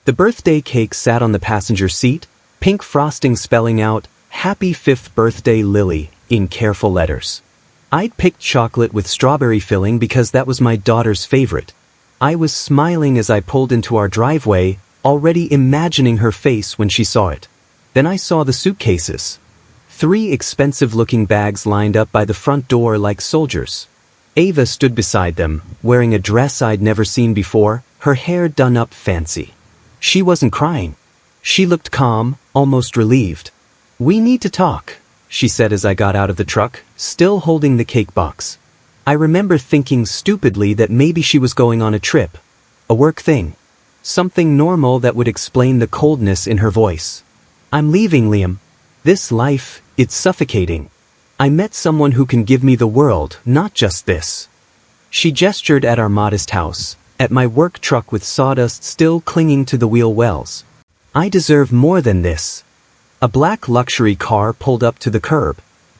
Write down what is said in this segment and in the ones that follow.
The birthday cake sat on the passenger seat, pink frosting spelling out, "Happy 5th birthday Lily," in careful letters. I'd picked chocolate with strawberry filling because that was my daughter's favorite. I was smiling as I pulled into our driveway, already imagining her face when she saw it. Then I saw the suitcases. 3 expensive-looking bags lined up by the front door like soldiers. Ava stood beside them, wearing a dress I'd never seen before, her hair done up fancy. She wasn't crying. She looked calm, almost relieved. "We need to talk," she said as I got out of the truck, still holding the cake box. I remember thinking stupidly that maybe she was going on a trip. A work thing. Something normal that would explain the coldness in her voice. "I'm leaving, Liam. This life, it's suffocating. I met someone who can give me the world, not just this." She gestured at our modest house, at my work truck with sawdust still clinging to the wheel wells. "I deserve more than this." A black luxury car pulled up to the curb.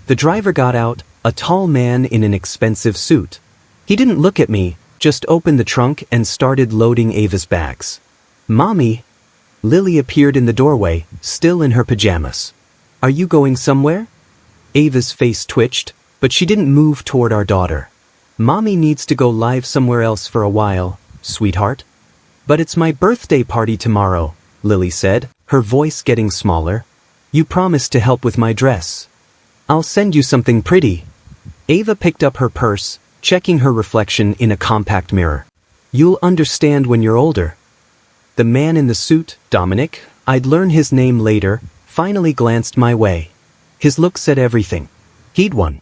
The driver got out, a tall man in an expensive suit. He didn't look at me, just opened the trunk and started loading Ava's bags. "Mommy!" Lily appeared in the doorway, still in her pajamas. "Are you going somewhere?" Ava's face twitched, but she didn't move toward our daughter. "Mommy needs to go live somewhere else for a while, sweetheart." "But it's my birthday party tomorrow," Lily said, her voice getting smaller. "You promised to help with my dress." "I'll send you something pretty." Ava picked up her purse, checking her reflection in a compact mirror. "You'll understand when you're older." The man in the suit, Dominic, I'd learn his name later, finally glanced my way. His look said everything. He'd won.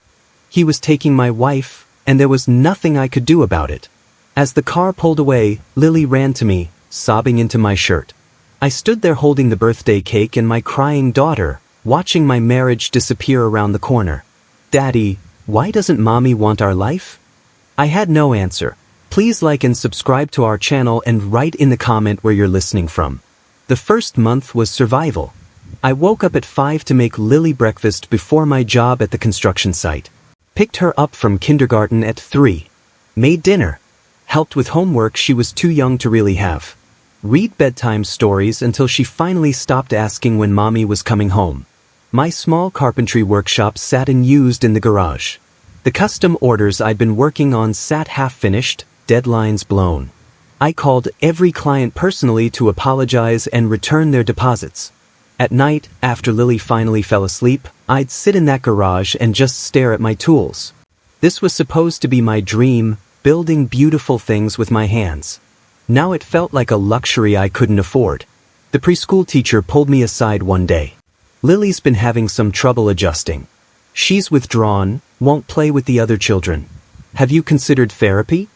He was taking my wife, and there was nothing I could do about it. As the car pulled away, Lily ran to me, sobbing into my shirt. I stood there holding the birthday cake and my crying daughter, watching my marriage disappear around the corner. "Daddy, why doesn't Mommy want our life?" I had no answer. Please like and subscribe to our channel and write in the comment where you're listening from. The first month was survival. I woke up at 5 to make Lily breakfast before my job at the construction site. Picked her up from kindergarten at 3. Made dinner. Helped with homework she was too young to really have. Read bedtime stories until she finally stopped asking when Mommy was coming home. My small carpentry workshop sat unused in the garage. The custom orders I'd been working on sat half-finished, deadlines blown. I called every client personally to apologize and return their deposits. At night, after Lily finally fell asleep, I'd sit in that garage and just stare at my tools. This was supposed to be my dream, building beautiful things with my hands. Now it felt like a luxury I couldn't afford. The preschool teacher pulled me aside one day. "Lily's been having some trouble adjusting. She's withdrawn, won't play with the other children. Have you considered therapy?"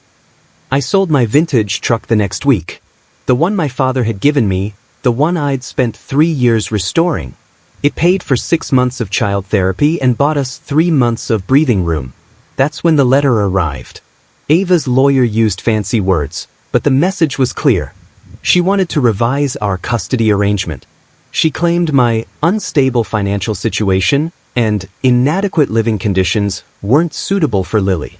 I sold my vintage truck the next week. The one my father had given me, the one I'd spent 3 years restoring. It paid for 6 months of child therapy and bought us 3 months of breathing room. That's when the letter arrived. Ava's lawyer used fancy words, but the message was clear. She wanted to revise our custody arrangement. She claimed my unstable financial situation and inadequate living conditions weren't suitable for Lily.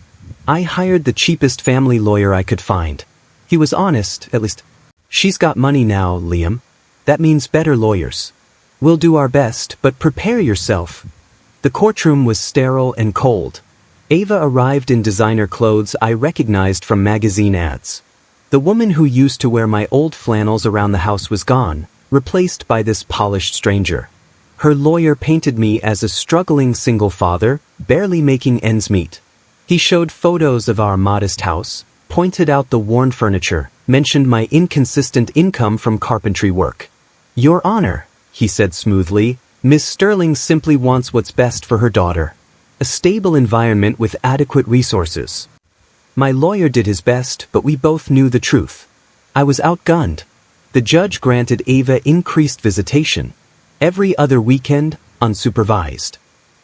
I hired the cheapest family lawyer I could find. He was honest, at least. "She's got money now, Liam. That means better lawyers. We'll do our best, but prepare yourself." The courtroom was sterile and cold. Ava arrived in designer clothes I recognized from magazine ads. The woman who used to wear my old flannels around the house was gone, replaced by this polished stranger. Her lawyer painted me as a struggling single father, barely making ends meet. He showed photos of our modest house, pointed out the worn furniture, mentioned my inconsistent income from carpentry work. "Your Honor," he said smoothly, "Miss Sterling simply wants what's best for her daughter. A stable environment with adequate resources." My lawyer did his best, but we both knew the truth. I was outgunned. The judge granted Ava increased visitation. Every other weekend, unsupervised.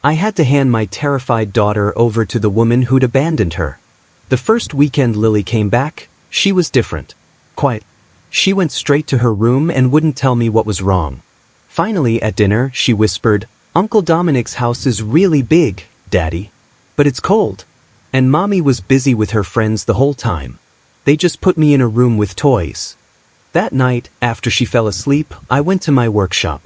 I had to hand my terrified daughter over to the woman who'd abandoned her. The first weekend Lily came back, she was different. Quiet. She went straight to her room and wouldn't tell me what was wrong. Finally, at dinner, she whispered, "Uncle Dominic's house is really big, Daddy. But it's cold." And Mommy was busy with her friends the whole time. They just put me in a room with toys. That night, after she fell asleep, I went to my workshop.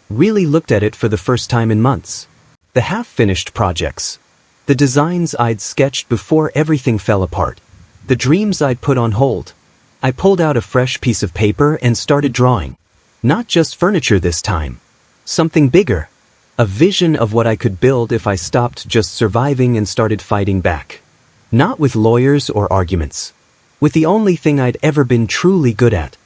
Really looked at it for the first time in months. The half-finished projects. The designs I'd sketched before everything fell apart. The dreams I'd put on hold. I pulled out a fresh piece of paper and started drawing. Not just furniture this time. Something bigger. A vision of what I could build if I stopped just surviving and started fighting back. Not with lawyers or arguments. With the only thing I'd ever been truly good at.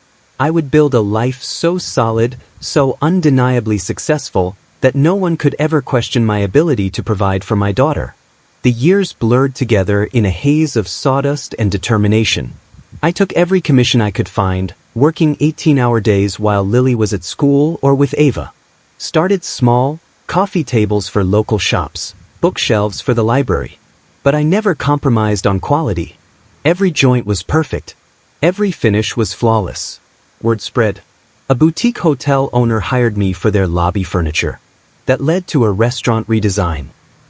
I would build a life so solid, so undeniably successful, that no one could ever question my ability to provide for my daughter. The years blurred together in a haze of sawdust and determination. I took every commission I could find, working 18-hour days while Lily was at school or with Ava. Started small, coffee tables for local shops, bookshelves for the library. But I never compromised on quality. Every joint was perfect. Every finish was flawless. Word spread. A boutique hotel owner hired me for their lobby furniture. That led to a restaurant redesign.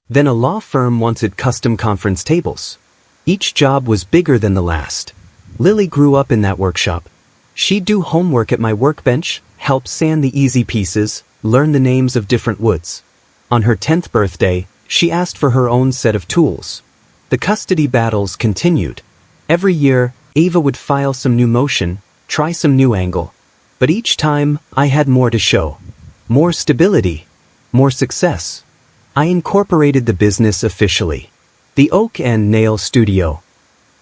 Then a law firm wanted custom conference tables. Each job was bigger than the last. Lily grew up in that workshop. She'd do homework at my workbench, help sand the easy pieces, learn the names of different woods. On her 10th birthday, she asked for her own set of tools. The custody battles continued. Every year, Ava would file some new motion, try some new angle. But each time, I had more to show. More stability. More success. I incorporated the business officially. The Oak and Nail Studio.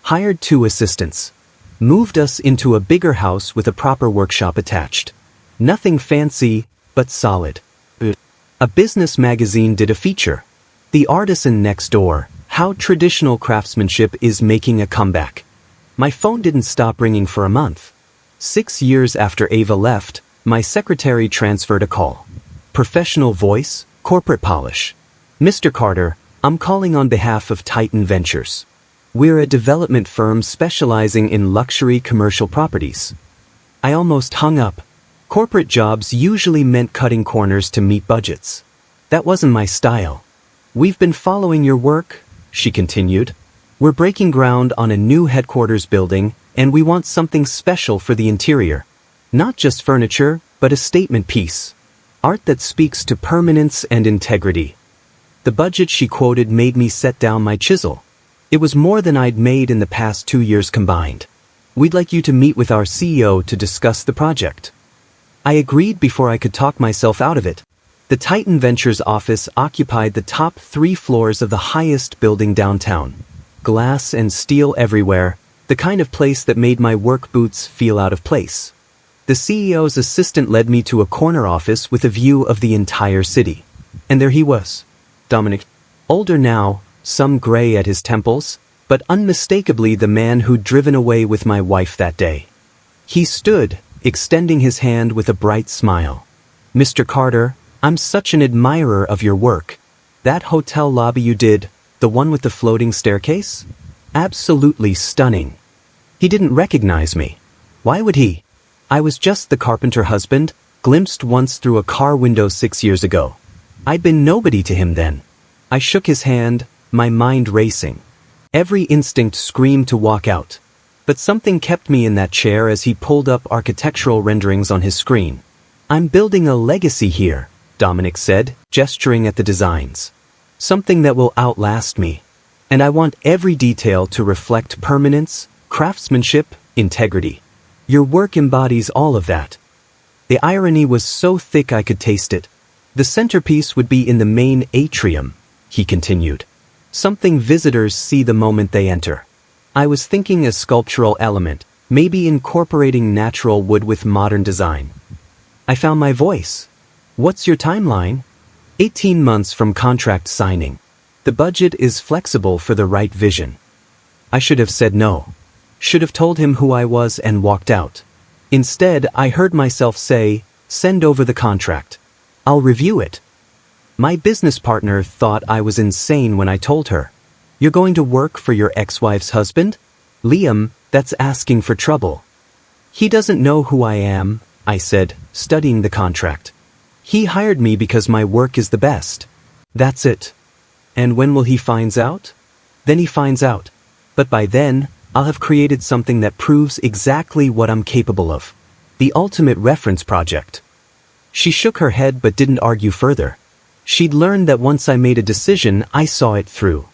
Hired 2 assistants. Moved us into a bigger house with a proper workshop attached. Nothing fancy, but solid. A business magazine did a feature. The Artisan Next Door, How Traditional Craftsmanship is Making a Comeback. My phone didn't stop ringing for a month. 6 years after Ava left, my secretary transferred a call. Professional voice, corporate polish. Mr. Carter, I'm calling on behalf of Titan Ventures. We're a development firm specializing in luxury commercial properties. I almost hung up. Corporate jobs usually meant cutting corners to meet budgets. That wasn't my style. We've been following your work, she continued. We're breaking ground on a new headquarters building, and we want something special for the interior. Not just furniture, but a statement piece. Art that speaks to permanence and integrity. The budget she quoted made me set down my chisel. It was more than I'd made in the past 2 years combined. We'd like you to meet with our CEO to discuss the project. I agreed before I could talk myself out of it. The Titan Ventures office occupied the top 3 floors of the highest building downtown. Glass and steel everywhere, the kind of place that made my work boots feel out of place. The CEO's assistant led me to a corner office with a view of the entire city. And there he was. Dominic. Older now, some gray at his temples, but unmistakably the man who'd driven away with my wife that day. He stood, extending his hand with a bright smile. Mr. Carter, I'm such an admirer of your work. That hotel lobby you did, the one with the floating staircase? Absolutely stunning. He didn't recognize me. Why would he? I was just the carpenter husband, glimpsed once through a car window 6 years ago. I'd been nobody to him then. I shook his hand, my mind racing. Every instinct screamed to walk out. But something kept me in that chair as he pulled up architectural renderings on his screen. I'm building a legacy here, Dominic said, gesturing at the designs. Something that will outlast me. And I want every detail to reflect permanence, craftsmanship, integrity. Your work embodies all of that. The irony was so thick I could taste it. The centerpiece would be in the main atrium, he continued. Something visitors see the moment they enter. I was thinking a sculptural element, maybe incorporating natural wood with modern design. I found my voice. What's your timeline? 18 months from contract signing. The budget is flexible for the right vision. I should have said no. Should have told him who I was and walked out. Instead, I heard myself say, send over the contract. I'll review it. My business partner thought I was insane when I told her. You're going to work for your ex-wife's husband? Liam, that's asking for trouble. He doesn't know who I am, I said, studying the contract. He hired me because my work is the best. That's it. And when will he finds out? Then he finds out. But by then, I'll have created something that proves exactly what I'm capable of. The ultimate reference project. She shook her head but didn't argue further. She'd learned that once I made a decision, I saw it through.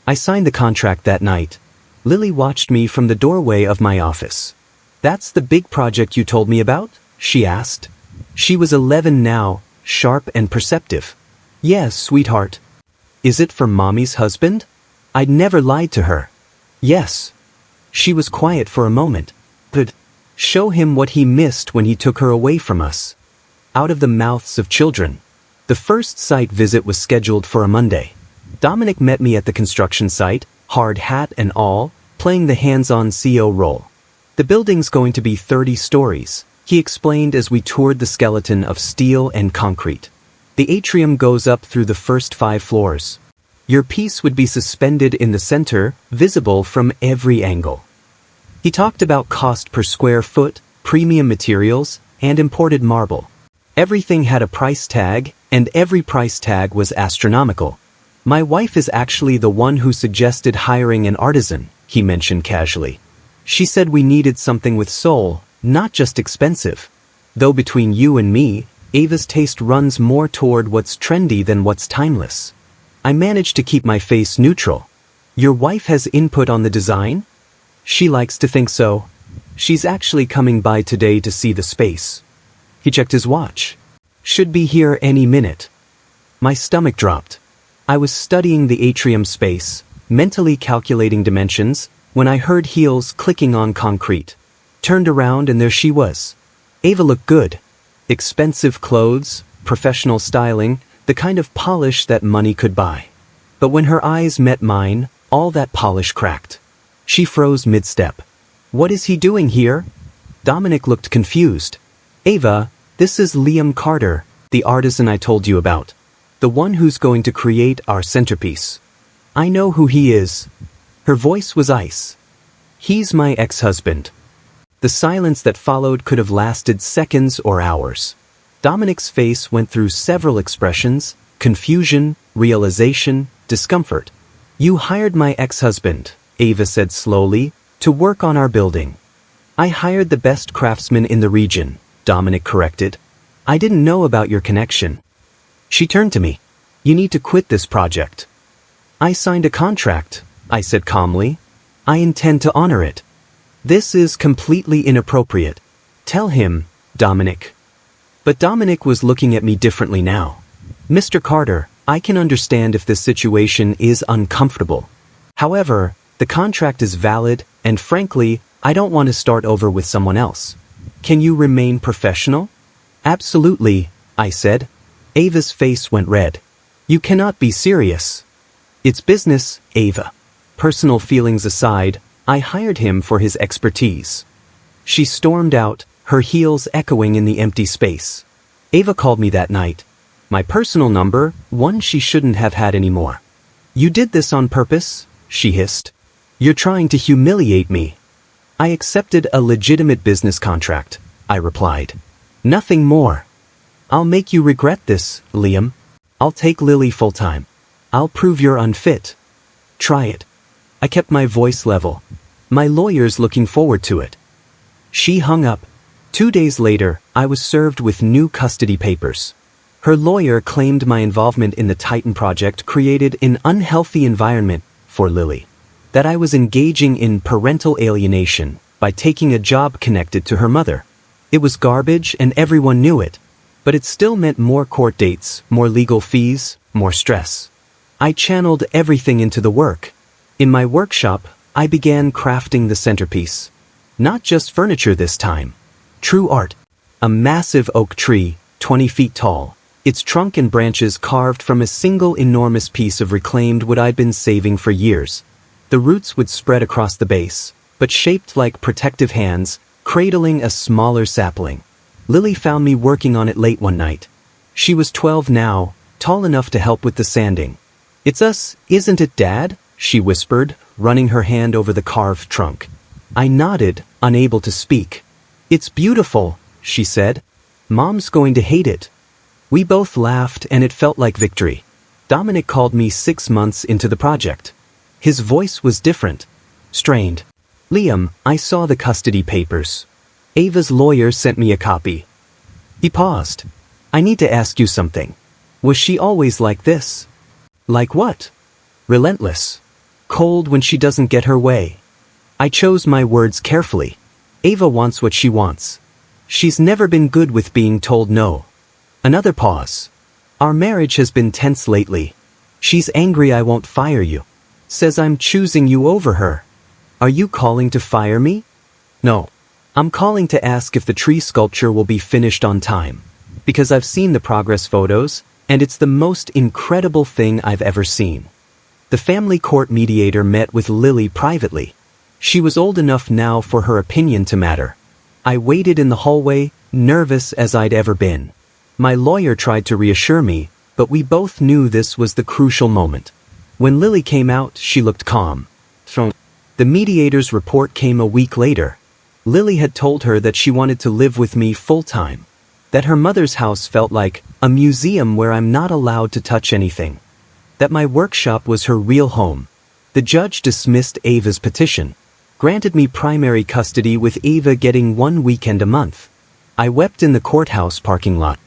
I signed the contract that night. Lily watched me from the doorway of my office. "That's the big project you told me about?" she asked. She was 11 now, sharp and perceptive. "Yes, sweetheart." "Is it for Mommy's husband?" I'd never lied to her. "Yes." She was quiet for a moment. "But show him what he missed when he took her away from us." Out of the mouths of children. The first site visit was scheduled for a Monday. Dominic met me at the construction site, hard hat and all, playing the hands-on CO role. "The building's going to be 30 stories," he explained as we toured the skeleton of steel and concrete. "The atrium goes up through the first 5 floors. Your piece would be suspended in the center, visible from every angle." He talked about cost per square foot, premium materials, and imported marble. Everything had a price tag, and every price tag was astronomical. "My wife is actually the one who suggested hiring an artisan," he mentioned casually. "She said we needed something with soul, not just expensive. Though between you and me, Ava's taste runs more toward what's trendy than what's timeless." I managed to keep my face neutral. "Your wife has input on the design?" "She likes to think so. She's actually coming by today to see the space." He checked his watch. "Should be here any minute." My stomach dropped. I was studying the atrium space, mentally calculating dimensions, when I heard heels clicking on concrete. Turned around and there she was. Ava looked good. Expensive clothes, professional styling, the kind of polish that money could buy. But when her eyes met mine, all that polish cracked. She froze mid-step. "What is he doing here?" Dominic looked confused. "Ava, this is Liam Carter, the artisan I told you about. The one who's going to create our centerpiece." "I know who he is." Her voice was ice. "He's my ex-husband." The silence that followed could have lasted seconds or hours. Dominic's face went through several expressions: confusion, realization, discomfort. "You hired my ex-husband," Ava said slowly, "to work on our building." "I hired the best craftsman in the region," Dominic corrected. "I didn't know about your connection." She turned to me. "You need to quit this project." "I signed a contract," I said calmly. "I intend to honor it." "This is completely inappropriate." "Tell him, Dominic." But Dominic was looking at me differently now. "Mr. Carter, I can understand if this situation is uncomfortable. However, the contract is valid, and frankly, I don't want to start over with someone else. Can you remain professional?" "Absolutely," I said. Ava's face went red. "You cannot be serious." "It's business, Ava." Personal feelings aside, I hired him for his expertise. She stormed out, her heels echoing in the empty space. Ava called me that night. My personal number, one she shouldn't have had anymore. "You did this on purpose?" she hissed. "You're trying to humiliate me." "I accepted a legitimate business contract," I replied. "Nothing more." "I'll make you regret this, Liam. I'll take Lily full-time. I'll prove you're unfit. Try it." I kept my voice level. "My lawyer's looking forward to it." She hung up. 2 days later, I was served with new custody papers. Her lawyer claimed my involvement in the Titan project created an unhealthy environment for Lily. That I was engaging in parental alienation by taking a job connected to her mother. It was garbage and everyone knew it. But it still meant more court dates, more legal fees, more stress. I channeled everything into the work. In my workshop, I began crafting the centerpiece. Not just furniture this time. True art. A massive oak tree, 20 feet tall, its trunk and branches carved from a single enormous piece of reclaimed wood I'd been saving for years. The roots would spread across the base, but shaped like protective hands, cradling a smaller sapling. Lily found me working on it late one night. She was 12 now, tall enough to help with the sanding. "It's us, isn't it, Dad?" she whispered, running her hand over the carved trunk. I nodded, unable to speak. "It's beautiful," she said. "Mom's going to hate it." We both laughed and it felt like victory. Dominic called me 6 months into the project. His voice was different. Strained. "Liam, I saw the custody papers. Ava's lawyer sent me a copy. He paused. I need to ask you something. Was she always like this? Like what? Relentless. Cold when she doesn't get her way. I chose my words carefully. Ava wants what she wants. She's never been good with being told no. Another pause. Our marriage has been tense lately. She's angry I won't fire you. Says I'm choosing you over her. Are you calling to fire me? No. I'm calling to ask if the tree sculpture will be finished on time. Because I've seen the progress photos, and it's the most incredible thing I've ever seen. The family court mediator met with Lily privately. She was old enough now for her opinion to matter. I waited in the hallway, nervous as I'd ever been. My lawyer tried to reassure me, but we both knew this was the crucial moment. When Lily came out, she looked calm. The mediator's report came a week later. Lily had told her that she wanted to live with me full-time. That her mother's house felt like a museum where I'm not allowed to touch anything. That my workshop was her real home. The judge dismissed Ava's petition. Granted me primary custody with Ava getting 1 weekend a month. I wept in the courthouse parking lot.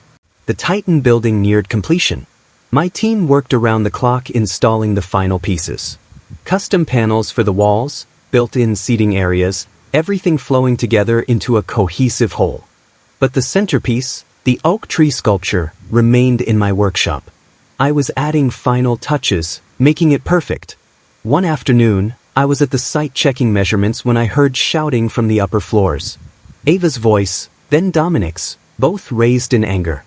The Titan building neared completion. My team worked around the clock installing the final pieces. Custom panels for the walls, built-in seating areas, everything flowing together into a cohesive whole. But the centerpiece, the oak tree sculpture, remained in my workshop. I was adding final touches, making it perfect. One afternoon, I was at the site checking measurements when I heard shouting from the upper floors. Ava's voice, then Dominic's, both raised in anger.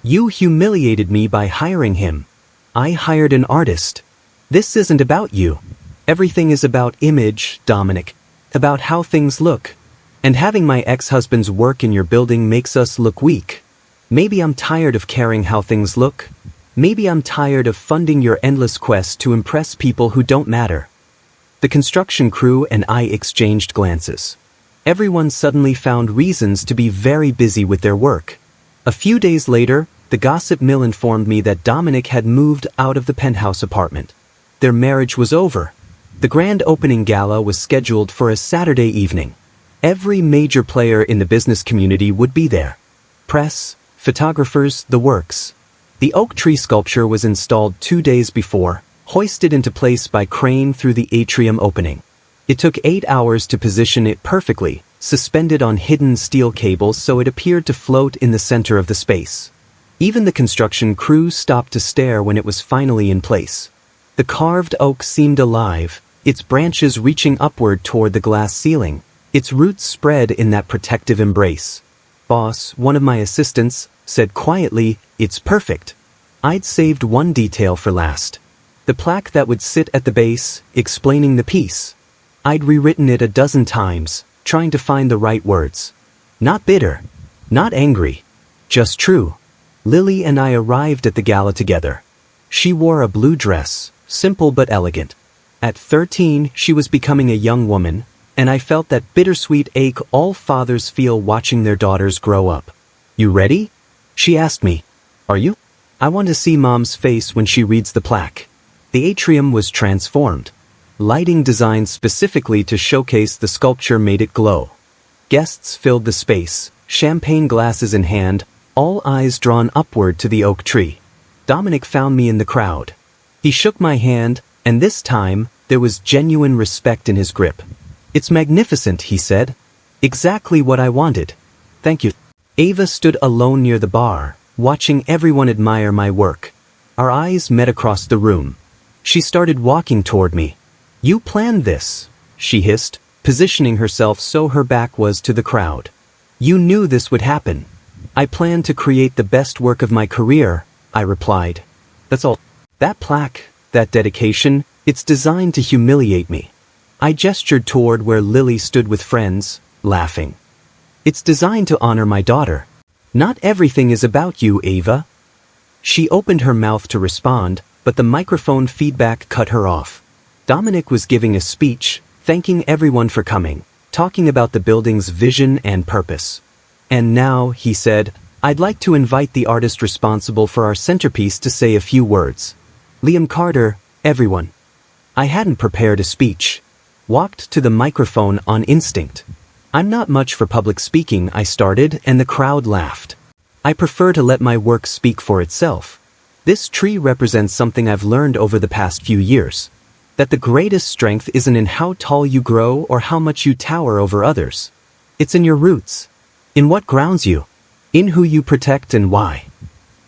You humiliated me by hiring him. I hired an artist. This isn't about you. Everything is about image, Dominic. About how things look. And having my ex-husband's work in your building makes us look weak. Maybe I'm tired of caring how things look. Maybe I'm tired of funding your endless quest to impress people who don't matter. The construction crew and I exchanged glances. Everyone suddenly found reasons to be very busy with their work. A few days later, the gossip mill informed me that Dominic had moved out of the penthouse apartment. Their marriage was over. The grand opening gala was scheduled for a Saturday evening. Every major player in the business community would be there. Press, photographers, the works. The oak tree sculpture was installed 2 days before, hoisted into place by crane through the atrium opening. It took 8 hours to position it perfectly, suspended on hidden steel cables so it appeared to float in the center of the space. Even the construction crew stopped to stare when it was finally in place. The carved oak seemed alive, its branches reaching upward toward the glass ceiling, its roots spread in that protective embrace. Boss, one of my assistants, said quietly, "It's perfect." I'd saved one detail for last. The plaque that would sit at the base, explaining the piece. I'd rewritten it a dozen times, trying to find the right words. Not bitter. Not angry. Just true. Lily and I arrived at the gala together. She wore a blue dress, simple but elegant. At 13, she was becoming a young woman, and I felt that bittersweet ache all fathers feel watching their daughters grow up. "You ready?" she asked me. "Are you?" I want to see Mom's face when she reads the plaque. The atrium was transformed. Lighting designed specifically to showcase the sculpture made it glow. Guests filled the space, champagne glasses in hand, all eyes drawn upward to the oak tree. Dominic found me in the crowd. He shook my hand, and this time, there was genuine respect in his grip. "It's magnificent," he said. "Exactly what I wanted. Thank you." Ava stood alone near the bar, watching everyone admire my work. Our eyes met across the room. She started walking toward me. "You planned this," she hissed, positioning herself so her back was to the crowd. "You knew this would happen." "I planned to create the best work of my career," I replied. "That's all." "That plaque, that dedication, it's designed to humiliate me." I gestured toward where Lily stood with friends, laughing. "It's designed to honor my daughter. Not everything is about you, Ava." She opened her mouth to respond, but the microphone feedback cut her off. Dominic was giving a speech, thanking everyone for coming, talking about the building's vision and purpose. "And now," he said, "I'd like to invite the artist responsible for our centerpiece to say a few words." Liam Carter, everyone. I hadn't prepared a speech. Walked to the microphone on instinct. I'm not much for public speaking, I started, and the crowd laughed. I prefer to let my work speak for itself. This tree represents something I've learned over the past few years. That the greatest strength isn't in how tall you grow or how much you tower over others. It's in your roots. In what grounds you. In who you protect and why.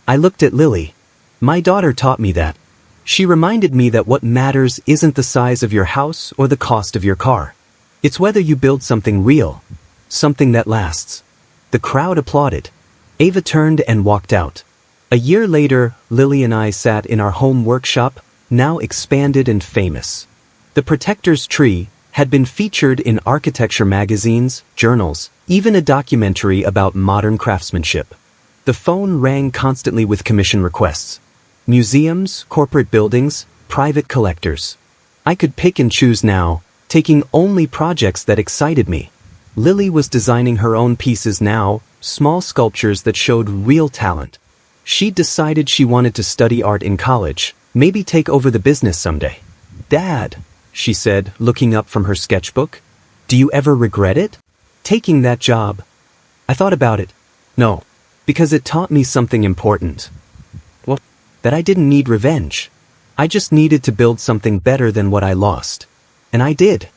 I looked at Lily. My daughter taught me that. She reminded me that what matters isn't the size of your house or the cost of your car. It's whether you build something real. Something that lasts. The crowd applauded. Ava turned and walked out. A year later, Lily and I sat in our home workshop, now expanded and famous. The Protector's Tree had been featured in architecture magazines, journals, even a documentary about modern craftsmanship. The phone rang constantly with commission requests. Museums, corporate buildings, private collectors. I could pick and choose now, taking only projects that excited me. Lily was designing her own pieces now, small sculptures that showed real talent. She'd decided she wanted to study art in college, maybe take over the business someday. Dad, she said, looking up from her sketchbook, do you ever regret it? Taking that job? I thought about it. No, because it taught me something important. Well, that I didn't need revenge. I just needed to build something better than what I lost. And I did.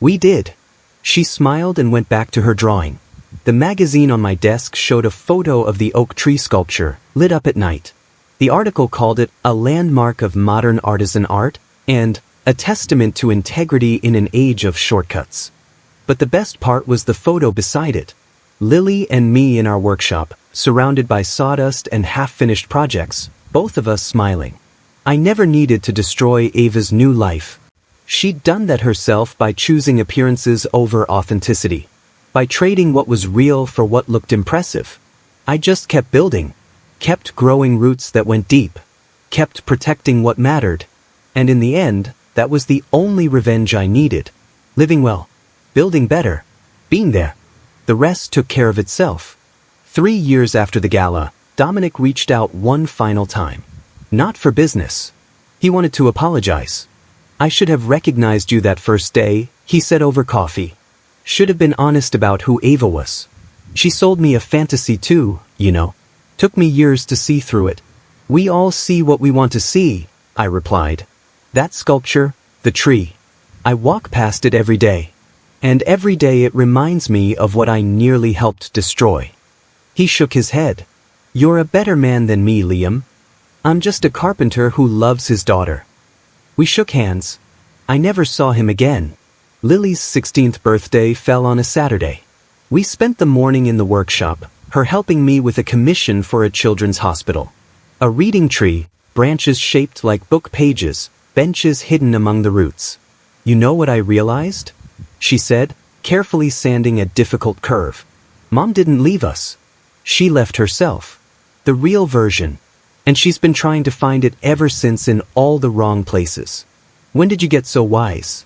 We did. She smiled and went back to her drawing. The magazine on my desk showed a photo of the oak tree sculpture, lit up at night. The article called it a landmark of modern artisan art and a testament to integrity in an age of shortcuts. But the best part was the photo beside it. Lily and me in our workshop, surrounded by sawdust and half-finished projects, both of us smiling. I never needed to destroy Ava's new life. She'd done that herself by choosing appearances over authenticity. By trading what was real for what looked impressive. I just kept building. Kept growing roots that went deep. Kept protecting what mattered. And in the end, that was the only revenge I needed. Living well. Building better. Being there. The rest took care of itself. 3 years after the gala, Dominic reached out one final time. Not for business. He wanted to apologize. I should have recognized you that first day, he said over coffee. Should have been honest about who Ava was. She sold me a fantasy too, you know. Took me years to see through it. We all see what we want to see, I replied. That sculpture, the tree. I walk past it every day. And every day it reminds me of what I nearly helped destroy. He shook his head. You're a better man than me, Liam. I'm just a carpenter who loves his daughter. We shook hands. I never saw him again. Lily's 16th birthday fell on a Saturday. We spent the morning in the workshop, her helping me with a commission for a children's hospital. A reading tree, branches shaped like book pages, benches hidden among the roots. You know what I realized? She said, carefully sanding a difficult curve. Mom didn't leave us. She left herself. The real version. And she's been trying to find it ever since in all the wrong places. When did you get so wise?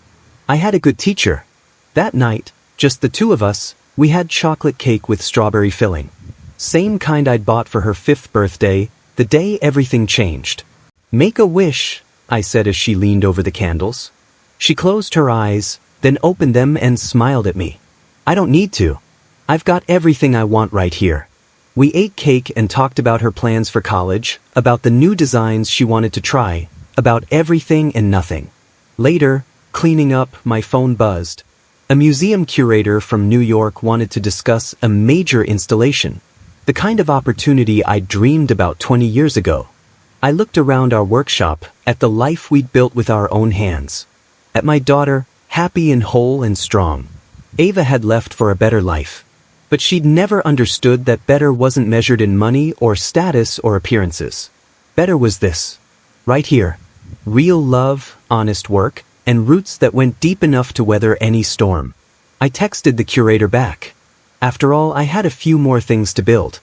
I had a good teacher. That night, just the two of us, we had chocolate cake with strawberry filling. Same kind I'd bought for her 5th birthday, the day everything changed. Make a wish, I said as she leaned over the candles. She closed her eyes, then opened them and smiled at me. I don't need to. I've got everything I want right here. We ate cake and talked about her plans for college, about the new designs she wanted to try, about everything and nothing. Later, cleaning up, my phone buzzed. A museum curator from New York wanted to discuss a major installation, the kind of opportunity I dreamed about 20 years ago. I looked around our workshop, at the life we'd built with our own hands. At my daughter, happy and whole and strong. Ava had left for a better life. But she'd never understood that better wasn't measured in money or status or appearances. Better was this. Right here. Real love, honest work, and roots that went deep enough to weather any storm. I texted the curator back. After all, I had a few more things to build.